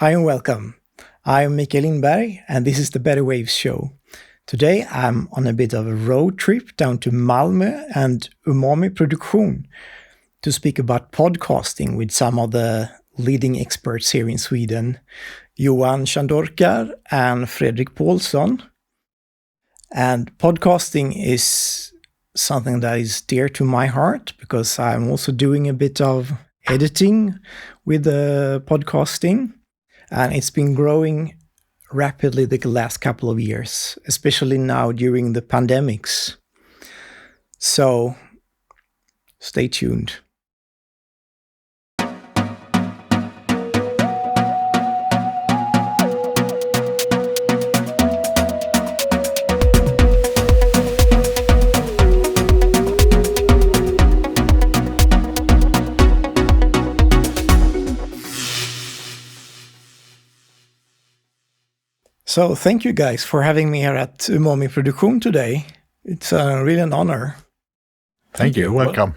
Hi and welcome. I'm Mikael Lindberg and this is the Better Waves show. Today I'm on a bit of a road trip down to Malmö and Umami Produktion to speak about podcasting with some of the leading experts here in Sweden, Johan Chandorkar and Fredrik Pålsson. And podcasting is something that is dear to my heart because I'm also doing a bit of editing with the podcasting. And it's been growing rapidly the last couple of years, especially now during the pandemics. So stay tuned. So thank you guys for having me here at Umami Produktion today. It's really an honor. Thank you. Welcome.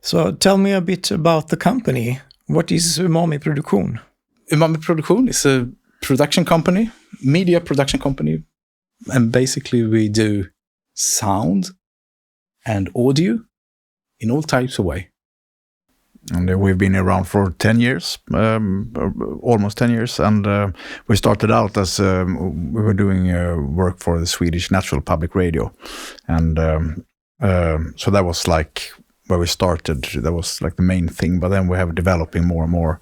So tell me a bit about the company. What is Umami Produktion? Umami Produktion is a production company, media production company. And basically we do sound and audio in all types of way. And we've been around for 10 years, almost 10 years. And we started out as we were doing work for the Swedish National Public Radio. And so that was like where we started. That was like the main thing. But then we have developing more and more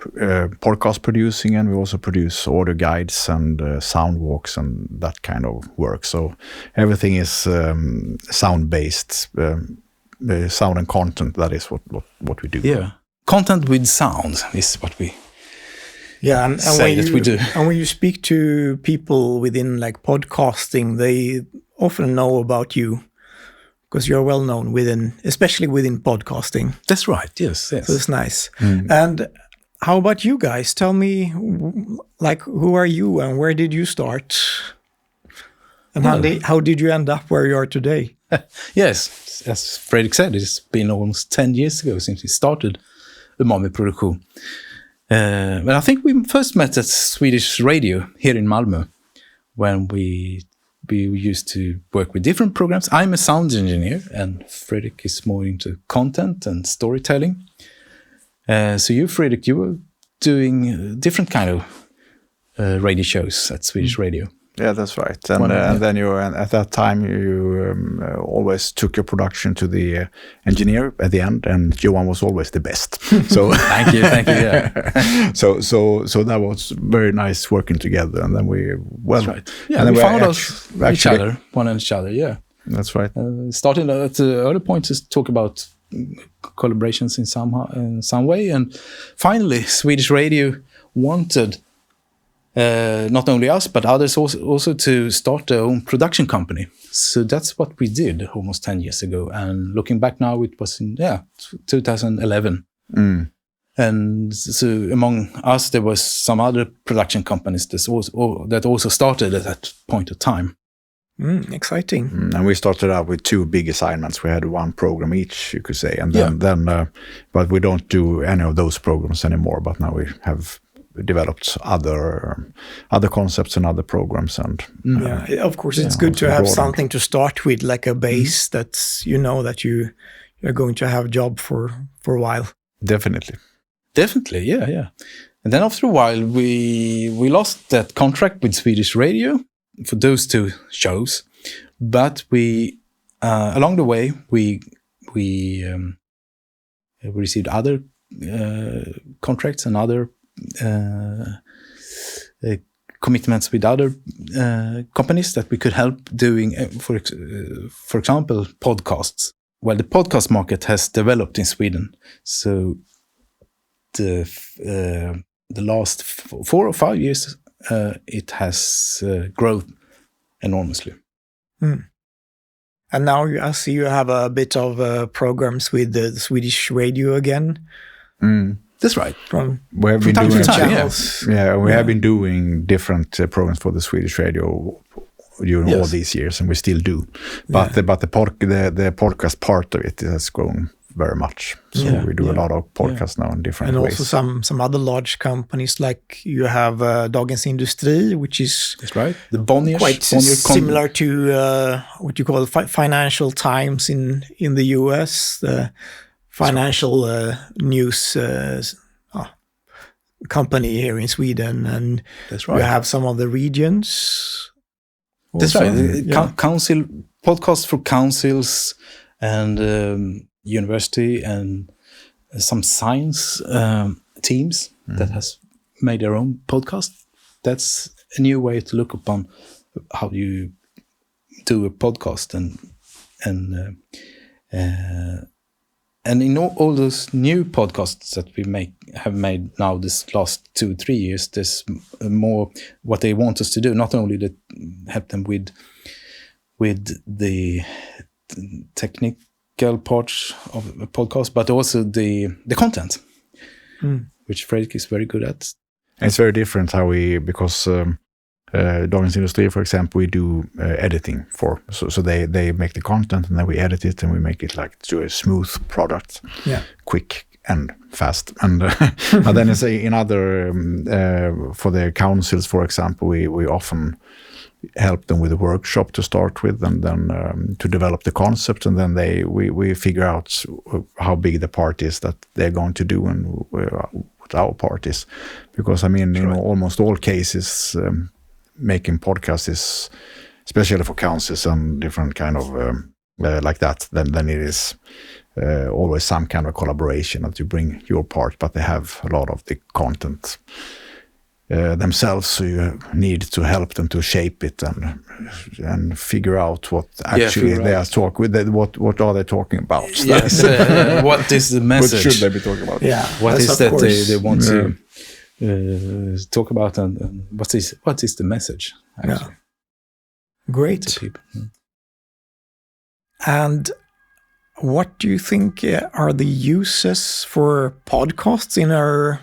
podcast producing. And we also produce audio guides and sound walks and that kind of work. So everything is sound-based. Sound and content, that is what we do. Yeah, content with sound is what we say that we do. And when you speak to people within like podcasting, they often know about you because you're well known especially within podcasting. That's right, yes. So it's nice. And how about you guys? Tell me, like, who are you and where did you start? And how did you end up where you are today? Yes, as Fredrik said, it's been almost 10 years ago since we started Umami Produktion. But I think we first met at Swedish Radio here in Malmö when we used to work with different programs. I'm a sound engineer and Fredrik is more into content and storytelling. So you, Fredrik, you were doing different kind of radio shows at Swedish Radio. Yeah, that's right. And then at that time you always took your production to the engineer at the end, and Johan was always the best. So thank you. Yeah. So that was very nice working together, and then that's right. Yeah, and then we found each other. Yeah, that's right. Starting at the early point to talk about collaborations in some way, and finally Swedish Radio wanted. Not only us, but others also to start their own production company. So that's what we did almost 10 years ago. And looking back now, it was in 2011. And so among us, there was some other production companies that also started at that point of time. Exciting. And we started out with 2 big assignments. We had 1 program each, you could say. And then but we don't do any of those programs anymore. But now we have developed other concepts and other programs, and of course it's good to have something to start with, like a base that's that you're going to have a job for a while. Definitely, yeah. And then after a while we lost that contract with Swedish Radio for those 2 shows, but we along the way we received other contracts and other commitments with other companies that we could help doing, for example, podcasts. Well, the podcast market has developed in Sweden, so the last 4 or 5 years it has grown enormously. And now I see you have a bit of programs with the Swedish Radio again. That's right. We have been doing channels. We have been doing different programs for the Swedish Radio during all these years, and we still do. But the podcast part of it has grown very much. So Yeah, we do yeah, a lot of podcasts now in different And ways. also some other large companies, like you have Dagens Industri, which is That's right. The Bonniers. quite similar to what you call Financial Times in the US, the financial news company here in Sweden. And That's right. you have some of the regions. That's also. right. Council podcasts for councils and university and some science teams that has made their own podcast. That's a new way to look upon how you do a podcast and in all those new podcasts that we have made now this last 2-3 years, there's more what they want us to do, not only to help them with the technical parts of a podcast, but also the content, which Fredrik is very good at. And it's very different because Dagens Industri, for example, we do editing for. So they make the content and then we edit it and we make it like to a smooth product, quick and fast. And but then in other for the councils, for example, we often help them with a workshop to start with, and then to develop the concept, and then we figure out how big the part is that they're going to do and what our part is. Because I mean, in almost all cases, making podcasts is, especially for councils and different kind of like that, then it is always some kind of collaboration that you bring your part, but they have a lot of the content themselves, so you need to help them to shape it and figure out what actually they are talking with. What are they talking about? Yes, what is the message? What should they be talking about? Yeah, what is that they want to talk about, and what is the message? Actually, great. to people. And what do you think are the uses for podcasts in our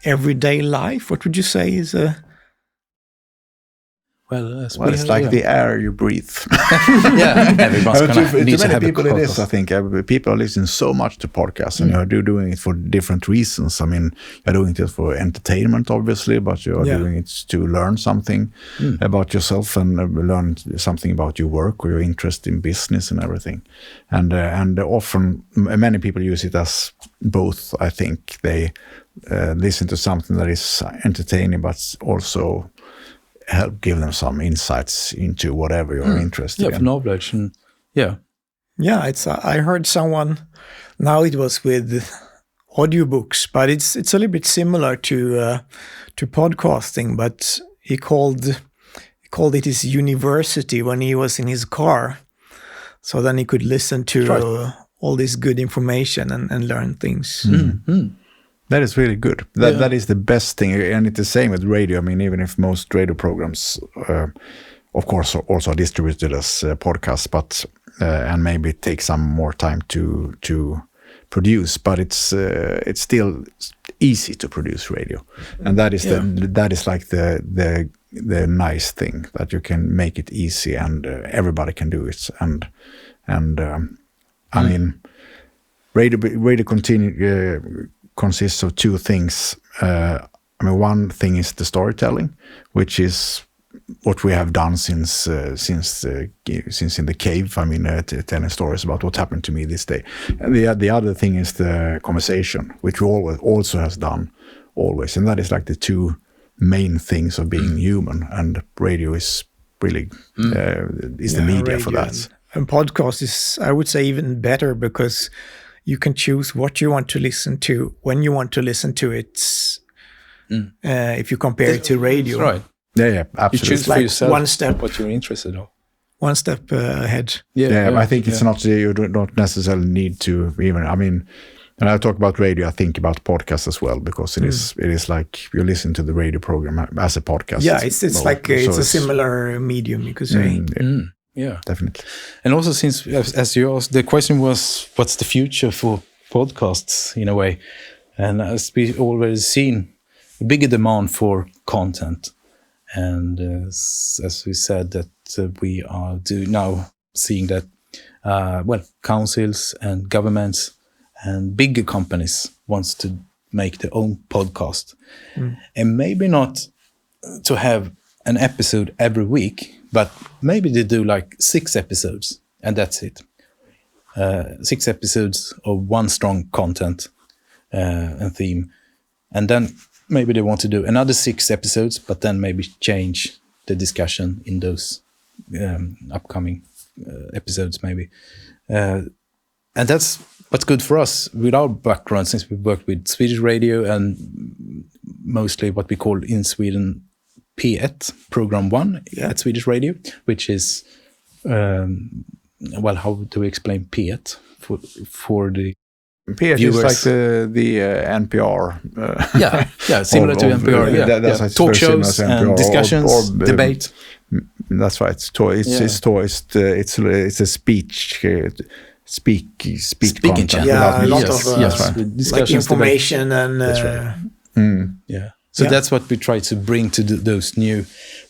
everyday life? What would you say is a... Well, it's like the air you breathe. Yeah, everyone's gonna need to have people a it is, podcast. I think. People are listening so much to podcasts, and you're doing it for different reasons. I mean, you're doing it for entertainment, obviously, but you're doing it to learn something about yourself and learn something about your work or your interest in business and everything. And often, many people use it as both. I think they listen to something that is entertaining, but also help give them some insights into whatever you're interested in. For knowledge and it's I heard someone, now it was with audiobooks, but it's a little bit similar to podcasting, but he called it his university when he was in his car, so then he could listen to all this good information and learn things. That is really good. That is the best thing, and it's the same with radio. I mean, even if most radio programs, of course, also are distributed as podcasts, but and maybe take some more time to produce, but it's still easy to produce radio, and that is that is like the nice thing, that you can make it easy and everybody can do it, and I mean, radio consists of two things. I mean, one thing is the storytelling, which is what we have done since in the cave. I mean, telling stories about what happened to me this day. And the other thing is the conversation, which we also has done always, and that is like the two main things of being human. And radio is really is the media for that. And podcast is, I would say, even better, because you can choose what you want to listen to when you want to listen to it. If you compare it to radio, That's right. Yeah, absolutely. You choose for like yourself one step, what you're interested in. one step ahead. I think it's not, you don't necessarily need to even, I mean, when I talk about radio, I think about podcasts as well, because it is like you listen to the radio program as a podcast. Yeah, it's like it's a similar medium, you could say. Yeah, definitely. And also, since as you asked, the question was, what's the future for podcasts in a way? And as we already seen, a bigger demand for content, and as we said, that we are now seeing that councils and governments and bigger companies wants to make their own podcast, and maybe not to have an episode every week, but maybe they do like 6 episodes and that's it. 6 episodes of one strong content and theme, and then maybe they want to do another 6 episodes, but then maybe change the discussion in those upcoming episodes maybe. And that's what's good for us with our background, since we worked with Swedish radio and mostly what we call in Sweden P1, Program 1 at Swedish radio, which is, well, how do we explain P1 for the P1 viewers? is like the NPR. Similar to NPR. That's talk shows and discussions, or debate. That's right. It's a speech Speaking content. channel. Yeah, a lot of right. like information and That's right. So that's what we try to bring to those new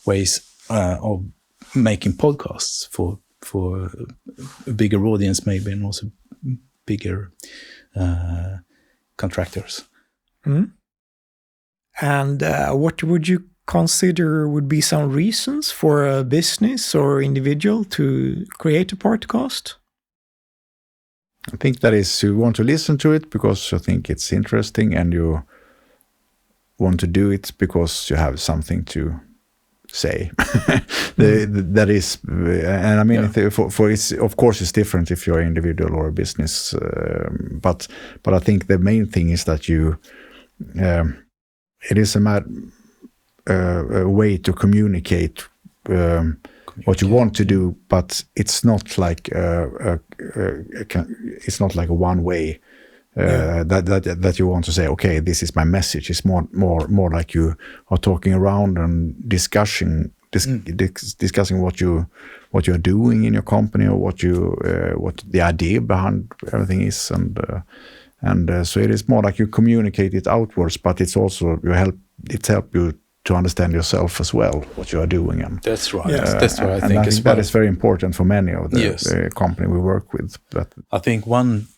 ways of making podcasts for a bigger audience maybe, and also bigger contractors. And what would you consider would be some reasons for a business or individual to create a podcast? I think that is, you want to listen to it because you think it's interesting, and you want to do it because you have something to say. That is, and I mean, for it's, of course, it's different if you're an individual or a business, but I think the main thing is that you, it is a way to communicate what you want to do, but it's not like it's not like a one way that you want to say, okay, this is my message. It's more like you are talking around and discussing what you're doing in your company, or what the idea behind everything is, and so it is more like you communicate it outwards, but it's also help you to understand yourself as well, what you are doing. And that's right. That's what I think as well. That is very important for many of the company we work with. But I think one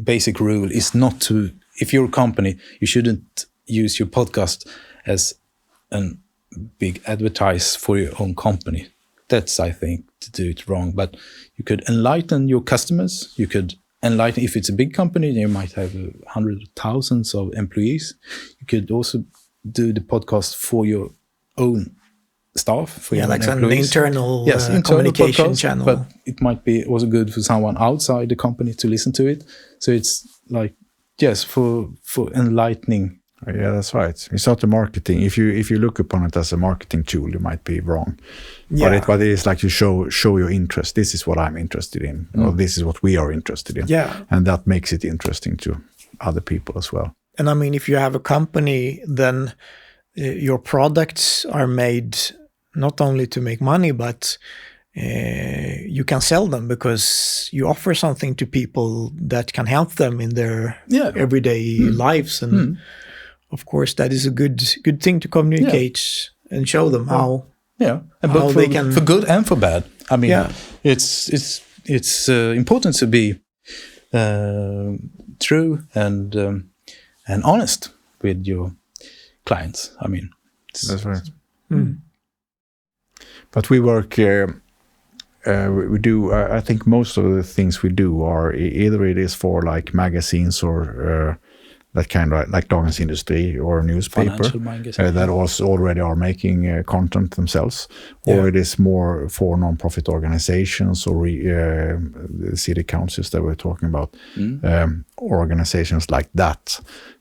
basic rule is not to, if you're a company, you shouldn't use your podcast as a big advertise for your own company. That's, I think, to do it wrong. But you could enlighten your customers. You could enlighten, if it's a big company, you might have hundreds of thousands of employees. You could also do the podcast for your own staff, for your own like employees. An internal communication channel. But it might be also good for someone outside the company to listen to it. So it's like, yes, for enlightening. Yeah, that's right. It's not the marketing. If you look upon it as a marketing tool, you might be wrong. Yeah. But it is like you show your interest. This is what I'm interested in, or this is what we are interested in. Yeah. And that makes it interesting to other people as well. And I mean, if you have a company, then your products are made not only to make money, but you can sell them because you offer something to people that can help them in their everyday lives. And of course, that is a good thing to communicate and show them how. Yeah, but they can, for good and for bad. I mean, it's important to be true and honest with your clients. I mean, that's right. But we work. We do. I think most of the things we do are either it is for like magazines or that kind of like Dagens Industri or a newspaper that also already are making content themselves, or it is more for non-profit organizations or the city councils that we're talking about, organizations like that.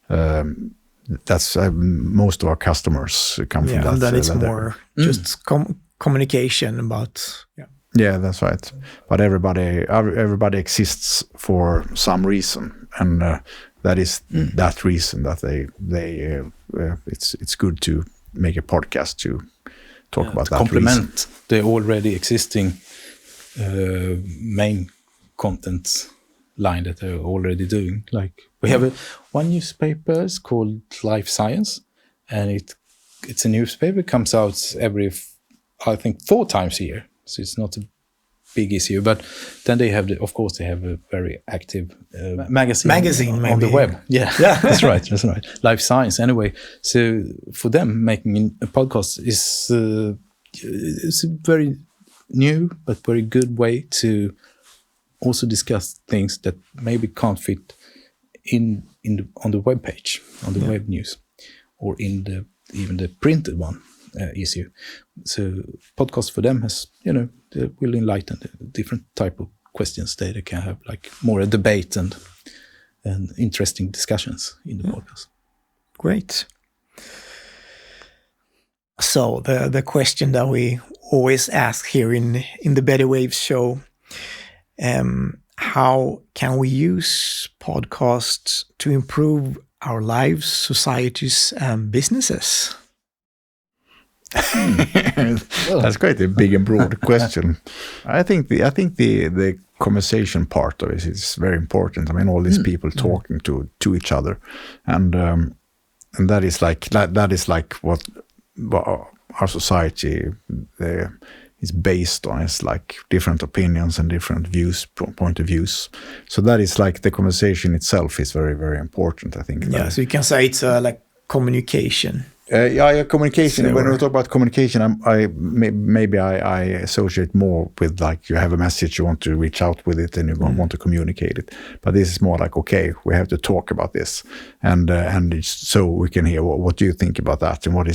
That's most of our customers come from that. And then it's more just communication about. Yeah, that's right. But everybody exists for some reason, and that is that reason that they it's good to make a podcast to talk about that complement reason. The already existing main content line that they're already doing. Like we have one newspaper is called Life Science, and it's a newspaper, comes out every I think 4 times a year. So it's not a big issue. But then they have, of course, they have a very active magazine on the web. Yeah, that's right. Life Science, anyway. So for them, making a podcast is it's a very new but very good way to also discuss things that maybe can't fit on the web page, on the web news, or in even the printed one issue. So podcast for them has, they will enlighten different type of questions they can have, like more a debate and interesting discussions in the podcast. Great. So the question that we always ask here in the Better Waves show, how can we use podcasts to improve our lives, societies, and businesses? That's quite a big and broad question. I think the conversation part of it is very important. I mean, all these people talking to each other, and that is like what our society is based on. It's like different opinions and different point of views. So that is like the conversation itself is very, very important, I think. Yeah, so you can say it's like communication. Communication. So, when we talk about communication, I associate more with like you have a message, you want to reach out with it, and you want to communicate it. But this is more like, okay, we have to talk about this, and so we can hear what do you think about that, and what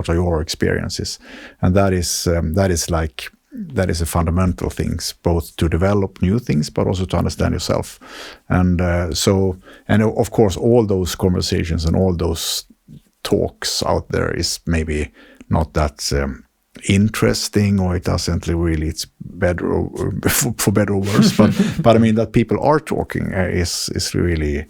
are your experiences, and that is a fundamental things, both to develop new things, but also to understand yourself, and of course all those conversations and all those talks out there is maybe not that interesting, or it doesn't really, it's better or for better or worse, but I mean that people are talking is really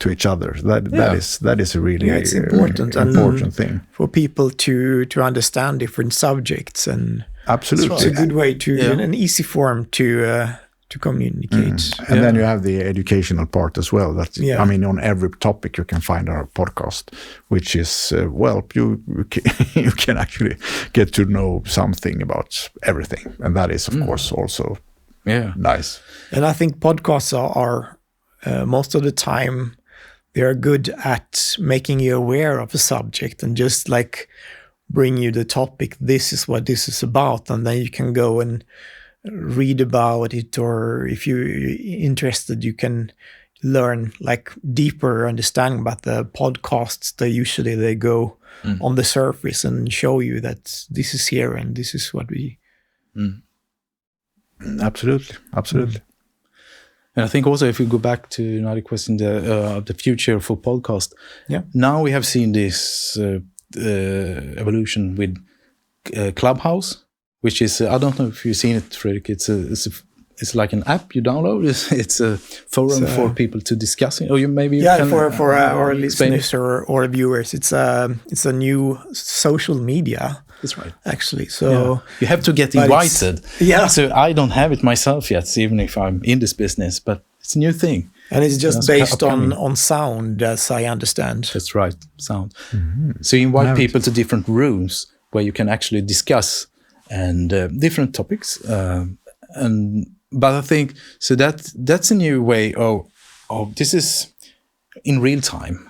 to each other. That is a really it's important thing for people to understand different subjects, and absolutely it's a good way to an easy form to communicate. And then you have the educational part as well. I mean, on every topic you can find our podcast, which is you can actually get to know something about everything, and that is of course also nice. And I think podcasts are most of the time they are good at making you aware of a subject and just like bring you the topic. This is what this is about, and then you can go and read about it, or if you're interested, you can learn like deeper understanding about the podcasts. They go on the surface and show you that this is here and this is what we. Absolutely. And I think also if we go back to another question, the future for podcast. Yeah. Now we have seen this evolution with Clubhouse, which is I don't know if you've seen it, Fredrik. It's like an app you download. It's a forum for people to discuss it. Or you can, for our listeners or viewers, it's a new social media. That's right, actually. So you have to get invited. Yeah. So I don't have it myself yet, even if I'm in this business. But it's a new thing, and it's just based on sound, as I understand. That's right, sound. Mm-hmm. So you invite people to different rooms where you can actually discuss and different topics. But I think so that's a new way of this is in real time,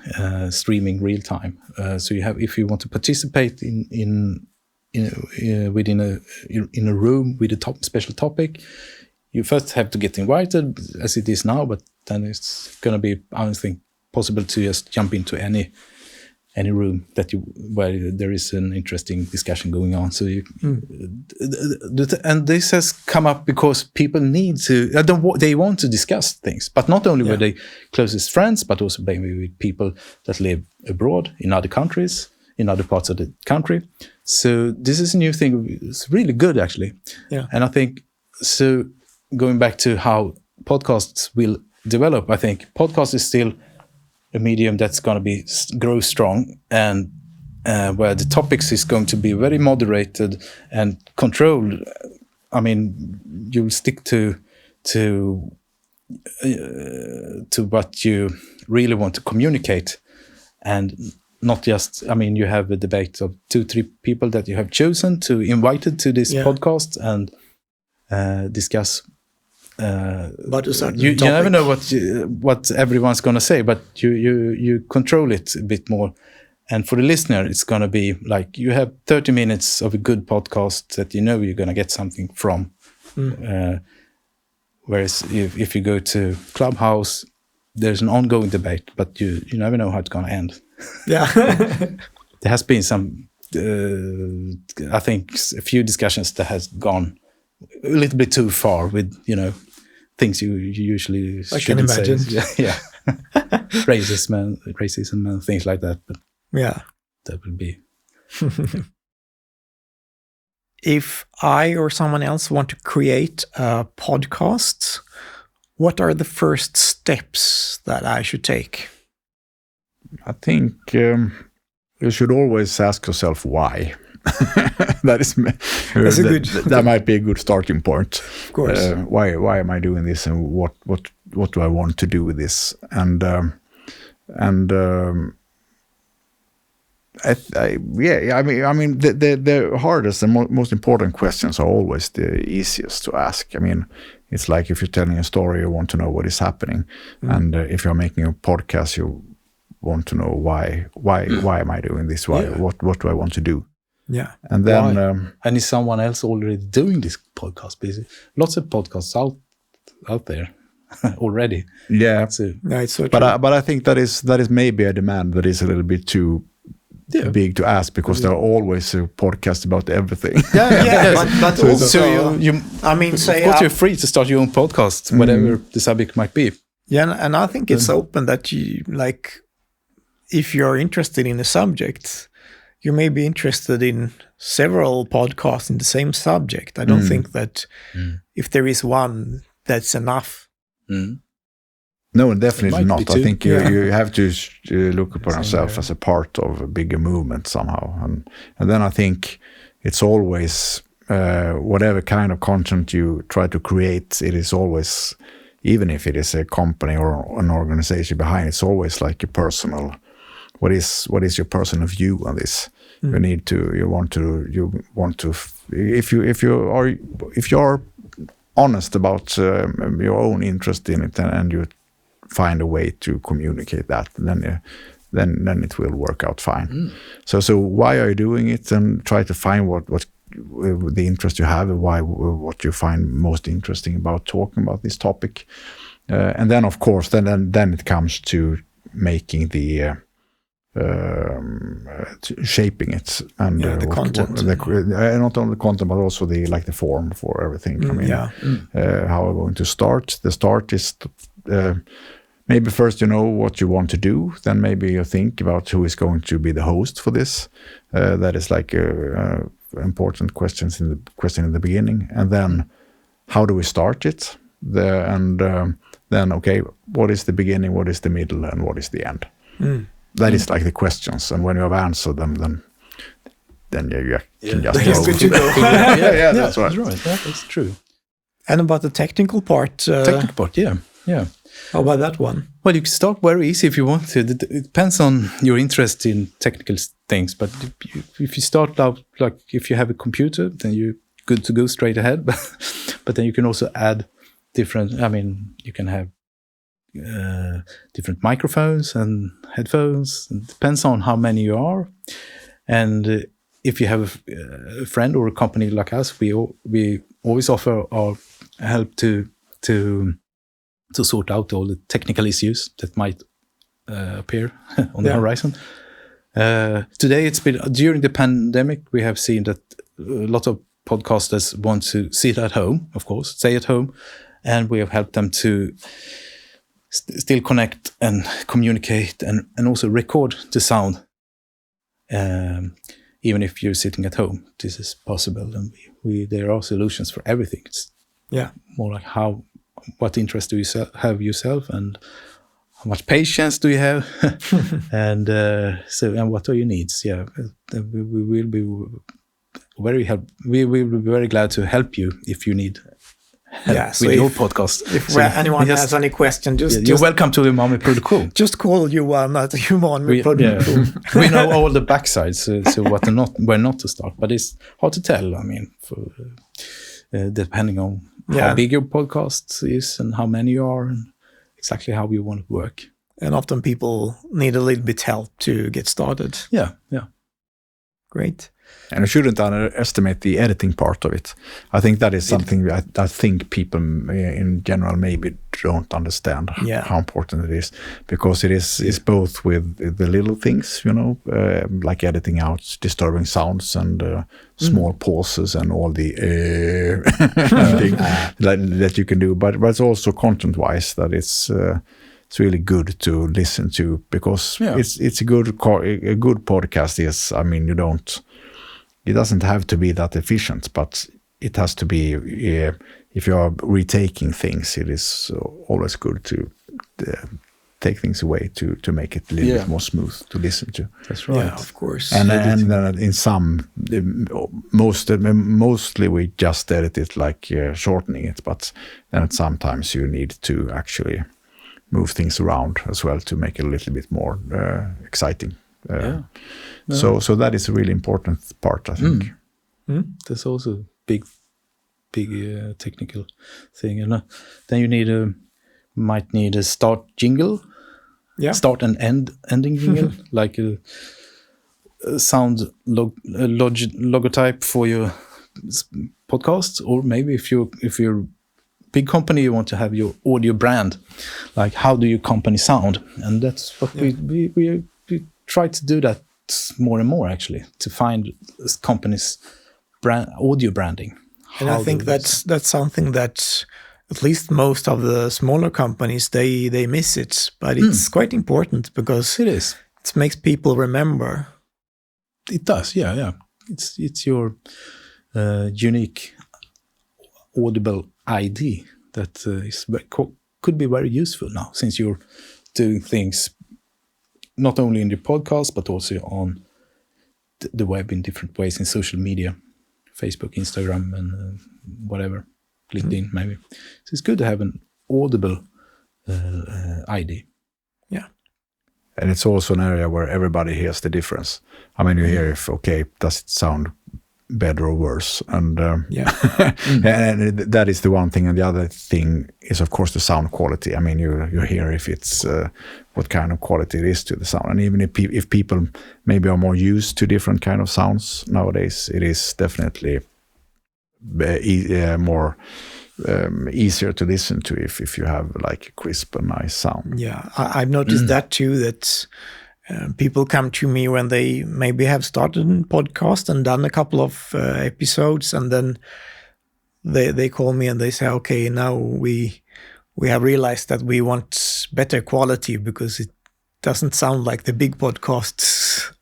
streaming real time. So you have, if you want to participate within a room with a special topic, you first have to get invited, as it is now. But then it's going to be, I don't think, possible to just jump into any room where there is an interesting discussion going on. So and this has come up because people need to, they want to discuss things, but not only with their closest friends, but also maybe with people that live abroad in other countries, in other parts of the country. So this is a new thing. It's really good, actually. Yeah. And I think, so going back to how podcasts will develop, I think podcast is still a medium that's going to grow strong, and where the topics is going to be very moderated and controlled. I mean, you'll stick to what you really want to communicate, and not just. I mean, you have a debate of 2-3 people that you have chosen to invited to this podcast, and discuss. But a certain you topic. never know what everyone's gonna say, but you control it a bit more. And for the listener, it's gonna be like you have 30 minutes of a good podcast that you know you're gonna get something from. Whereas if you go to Clubhouse, there's an ongoing debate, but you never know how it's gonna end. Yeah. There has been some, I think, a few discussions that has gone a little bit too far with, things you usually shouldn't say. Yeah. Racism and things like that. But yeah, that would be. If I or someone else want to create a podcast, what are the first steps that I should take? I think you should always ask yourself why. That might be a good starting point. Of course. Why am I doing this, and what do I want to do with this? And the hardest and most important questions are always the easiest to ask. I mean, it's like if you're telling a story, you want to know what is happening, and if you're making a podcast, you want to know why am I doing this? What do I want to do? Yeah, and then and is someone else already doing this podcast? Basically, lots of podcasts out there already. Yeah, it's so true. But I think that is maybe a demand that is a little bit too big to ask, because there are always a podcast about everything. But also, I mean, of course, you're free to start your own podcast, whatever the subject might be. Yeah, and I think it's open that you if you're interested in a subject, you may be interested in several podcasts in the same subject. I don't think that if there is one, that's enough. No, definitely not. I think you have to look upon yourself as a part of a bigger movement somehow. And then I think it's always, whatever kind of content you try to create, it is always, even if it is a company or an organization behind, it's always like a personal, what is your personal view on this? You want to, if you are honest about your own interest in it, and you find a way to communicate that, then it will work out fine. So why are you doing it, and try to find what the interest you have, and what you find most interesting about talking about this topic, and then of course then it comes to making the shaping it, and the content, not only the content but also the form for everything. How we're going to start. The start is maybe first what you want to do, then maybe you think about who is going to be the host for this. That is important question in the beginning, and then how do we start it? Then okay, what is the beginning, what is the middle, and what is the end? That is the questions, and when you have answered them, then you can just good to go. That's right. Yeah, that's true. And about the technical part? Yeah. How about that one? Well, you can start very easy if you want to. It depends on your interest in technical things. But if you start out, if you have a computer, then you're good to go straight ahead. But then you can also add different, you can have different microphones and headphones. It depends on how many you are. And if you have a friend or a company like us, we always offer our help to sort out all the technical issues that might appear on the horizon. Today, it's been during the pandemic, we have seen that a lot of podcasters want to sit at home, of course, stay at home, and we have helped them to still connect and communicate and also record the sound. Even if you're sitting at home, this is possible, and there are solutions for everything. It's more like what interest do you have yourself, and how much patience do you have, and what are your needs? We will be very glad to help you if you need help with your podcast. If anyone has any question, you're welcome to Umami Produktion. Just call Johan at Umami Produktion. We know all the backsides, so where not to start, but it's hard to tell. depending on how big your podcast is and how many you are and exactly how you want to work. And often people need a little bit help to get started. Yeah. Great. And you shouldn't underestimate the editing part of it. I think that is something I think people in general maybe don't understand how important it is, because it is both with the little things, like editing out disturbing sounds and small pauses and all the that you can do. But it's also content-wise that it's really good to listen to, because it's a good podcast is, I mean, it doesn't have to be that efficient, but it has to be, if you are retaking things, it is always good to take things away to make it a little bit more smooth to listen to. That's right. Yeah, of course. And in some, mostly we just edit it like shortening it, but then sometimes you need to actually move things around as well to make it a little bit more exciting. So that is a really important part, I think. That's also a big technical thing, and then you might need a start jingle, start and ending jingle, like a sound logotype for your podcast, or maybe if you're a big company, you want to have your audio brand, like how do your company sound, and that's what we try to do that more and more, actually, to find companies' audio branding. And I think that's something that at least most of the smaller companies, they miss it, but it's quite important because it makes people remember. It does, yeah. It's your unique audible ID that could be very useful now, since you're doing things not only in the podcast, but also on the web in different ways, in social media, Facebook, Instagram, and whatever, LinkedIn, maybe. So it's good to have an audible ID. Yeah. And it's also an area where everybody hears the difference. I mean, you hear if, does it sound better or worse? And and that is the one thing. And the other thing is, of course, the sound quality. I mean, you hear if it's what kind of quality it is to the sound. And even if people maybe are more used to different kind of sounds nowadays, it is definitely more easier to listen to if you have like a crisp and nice sound. Yeah, I've noticed that too, that people come to me when they maybe have started a podcast and done a couple of episodes, and then they call me and they say, okay, now we have realized that we want better quality because it doesn't sound like the big podcasts.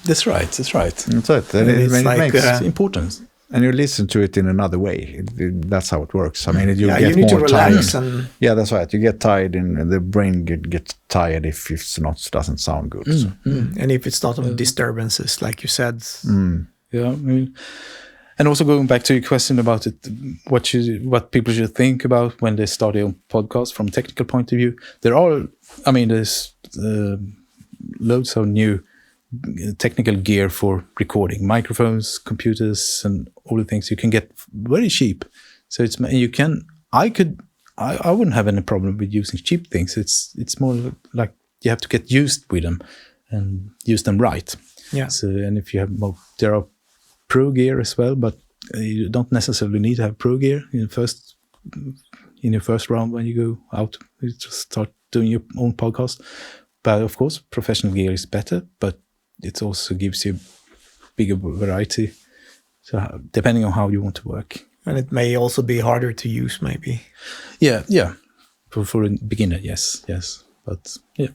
That's right. That's right. It makes important. And you listen to it in another way. That's how it works. I mean, you get you need more to relax tired. Yeah, that's right. You get tired, and the brain gets tired if doesn't sound good. So. And if it's not on disturbances, like you said. Yeah, I mean, and also going back to your question about it, what people should think about when they start a podcast from a technical point of view. There's loads of new technical gear for recording, microphones, computers, and all the things you can get very cheap. So I wouldn't have any problem with using cheap things. It's more like you have to get used with them and use them right. Yeah. So, and if you have there are pro gear as well, but you don't necessarily need to have pro gear in your first round when you go out. You just start doing your own podcast. But of course, professional gear is better, but it also gives you bigger variety. So depending on how you want to work. And it may also be harder to use, maybe. Yeah. For a beginner, yes. But yeah,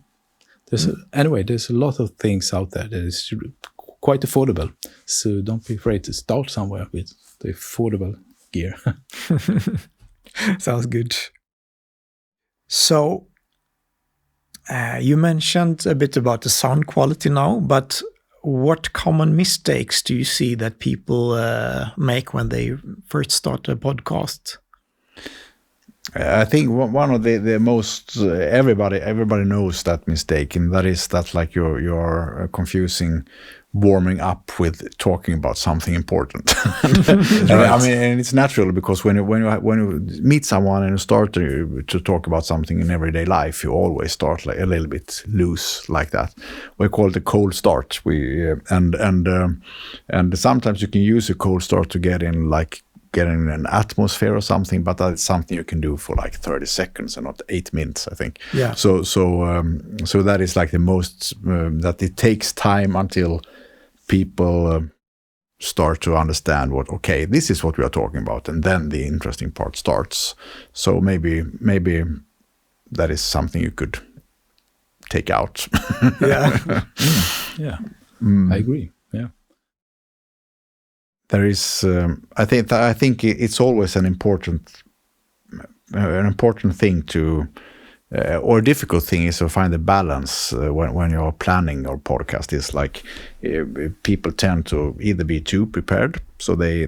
there's a lot of things out there that is quite affordable. So don't be afraid to start somewhere with the affordable gear. Sounds good. So you mentioned a bit about the sound quality now, but what common mistakes do you see that people make when they first start a podcast? I think one of the most everybody knows that mistake, and that is that like you're confusing warming up with talking about something important. I mean, and it's natural because when you meet someone and you start to talk about something in everyday life, you always start like a little bit loose like that. We call it a cold start. And sometimes you can use a cold start to get in an atmosphere or something, but that's something you can do for like 30 seconds and not 8 minutes, I think. Yeah. So that is like the most that it takes time until people start to understand this is what we are talking about, and then the interesting part starts. So maybe that is something you could take out. Yeah. Yeah. I agree. Yeah. There is, I think it's always an important thing to, or a difficult thing is to find the balance when you're planning your podcast. Is like people tend to either be too prepared, so they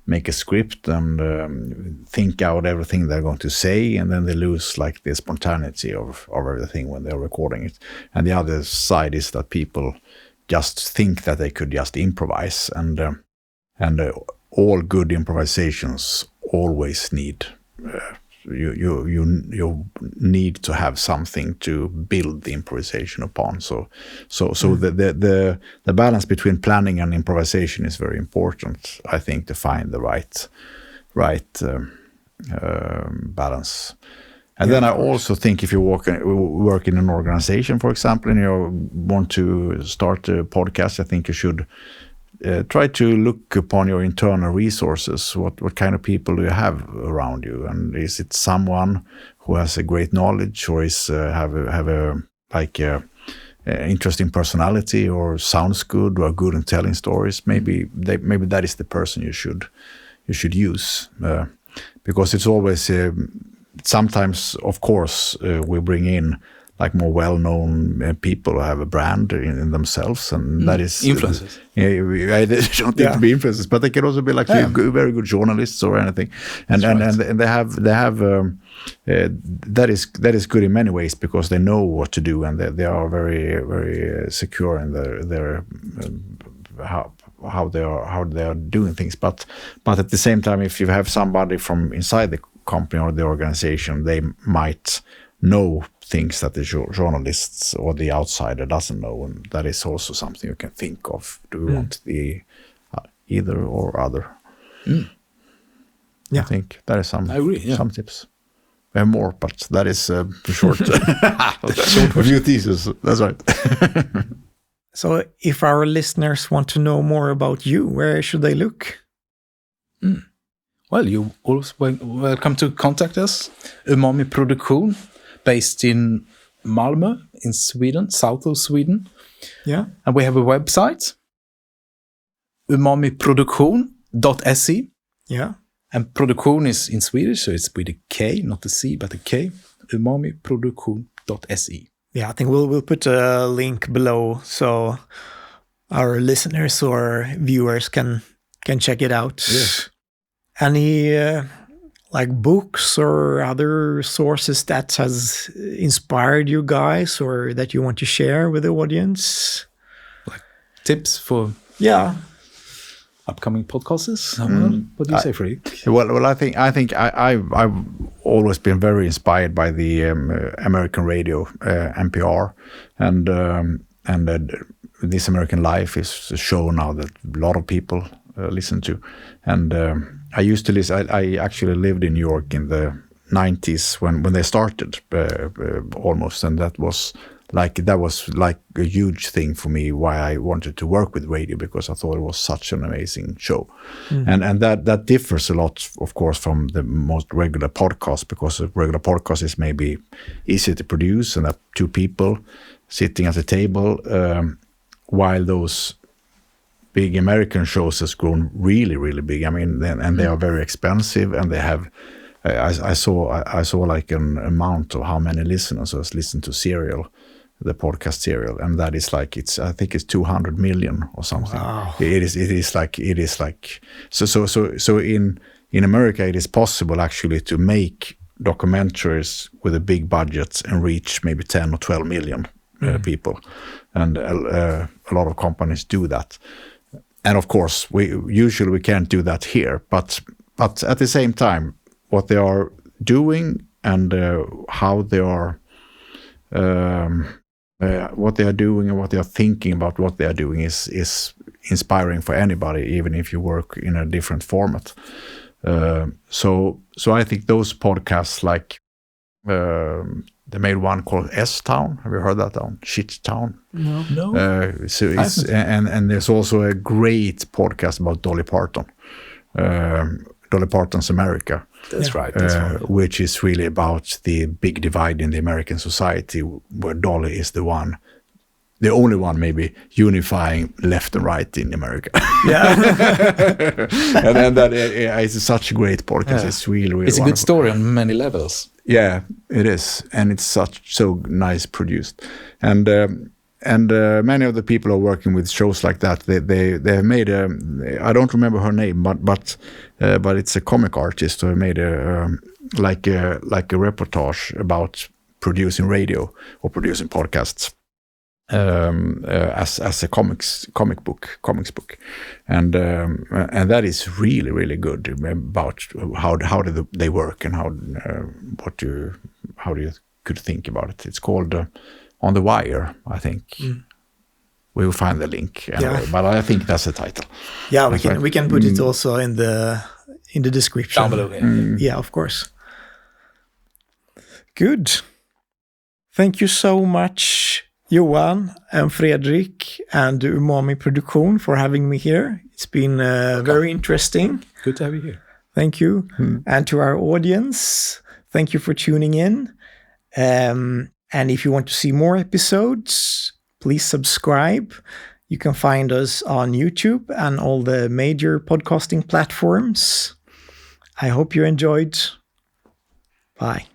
make a script and think out everything they're going to say, and then they lose like the spontaneity of everything when they're recording it. And the other side is that people just think that they could just improvise, and all good improvisations always need you need to have something to build the improvisation upon. So the balance between planning and improvisation is very important, I think, to find the right balance. And then I also think if you work in an organization, for example, and you want to start a podcast, I think you should try to look upon your internal resources. What kind of people do you have around you, and is it someone who has a great knowledge, or is have a interesting personality, or sounds good, or good in telling stories? Maybe that is the person you should use, because it's always sometimes, of course, we bring in like more well-known people who have a brand in themselves, and that is influencers. They don't need to be influencers, but they can also be like very good journalists or anything. And they have that is good in many ways, because they know what to do, and they are very very secure in their how they are doing things. But at the same time, if you have somebody from inside the company or the organization, they might know things that the journalists or the outsider doesn't know, and that is also something you can think of. Do you want the either or other? Yeah, I think that is some. I agree. Yeah. Some tips. We have more, but that is short. Short review thesis. That's right. So, if our listeners want to know more about you, where should they look? Well, you're always welcome to contact us. Umami Produktion, based in Malmö in Sweden, south of Sweden. Yeah. And we have a website, umamiproduktion.se. Yeah. And produktion is in Swedish, so it's with a K, not a C, but a K. umamiproduktion.se. Yeah, I think we'll put a link below so our listeners or viewers can check it out. Yes. Any like books or other sources that has inspired you guys, or that you want to share with the audience? Like tips for upcoming podcasts? What do you say, Fredrik? Well, I think I've always been very inspired by the American radio, NPR, and This American Life is a show now that a lot of people listen to, and I used to listen. I actually lived in New York in the 90s when they started almost, and that was like a huge thing for me, why I wanted to work with radio, because I thought it was such an amazing show. And that differs a lot, of course, from the most regular podcast, because a regular podcast is maybe easy to produce and have two people sitting at a table, while those big American shows has grown really, really big. I mean, and they are very expensive, and they have. I saw like an amount of how many listeners has listened to Serial, the podcast Serial, and that is like I think it's 200 million or something. Wow. It is like so in in America it is possible actually to make documentaries with a big budget and reach maybe 10 or 12 million people, and a lot of companies do that. And of course, we can't do that here, but at the same time, what they are doing and how they are, what they are doing and what they are thinking about what they are doing is inspiring for anybody, even if you work in a different format. So I think those podcasts, like they made one called S-Town. Have you heard that one? Shit Town. No. So it's, and there's also a great podcast about Dolly Parton. Dolly Parton's America. That's right. Which is really about the big divide in the American society, where Dolly is the only one maybe unifying left and right in America. Yeah. and that it's such a great podcast. It's really it's a wonderful. good story on many levels. Yeah, it is, and it's so nice produced, and many of the people who are working with shows like that, they have made I don't remember her name, but it's a comic artist who made like a reportage about producing radio or producing podcasts as a comics book, and that is really good about how do they work and how do you could think about it. It's called On the Wire, I think. We will find the link, but I think that's the title. Yeah, we can put it also in the description. Down below. Yeah, of course. Good. Thank you so much, Johan and Fredrik and Umami Produktion, for having me here. It's been very interesting. Good to have you here. Thank you. And to our audience, thank you for tuning in. And if you want to see more episodes, please subscribe. You can find us on YouTube and all the major podcasting platforms. I hope you enjoyed. Bye.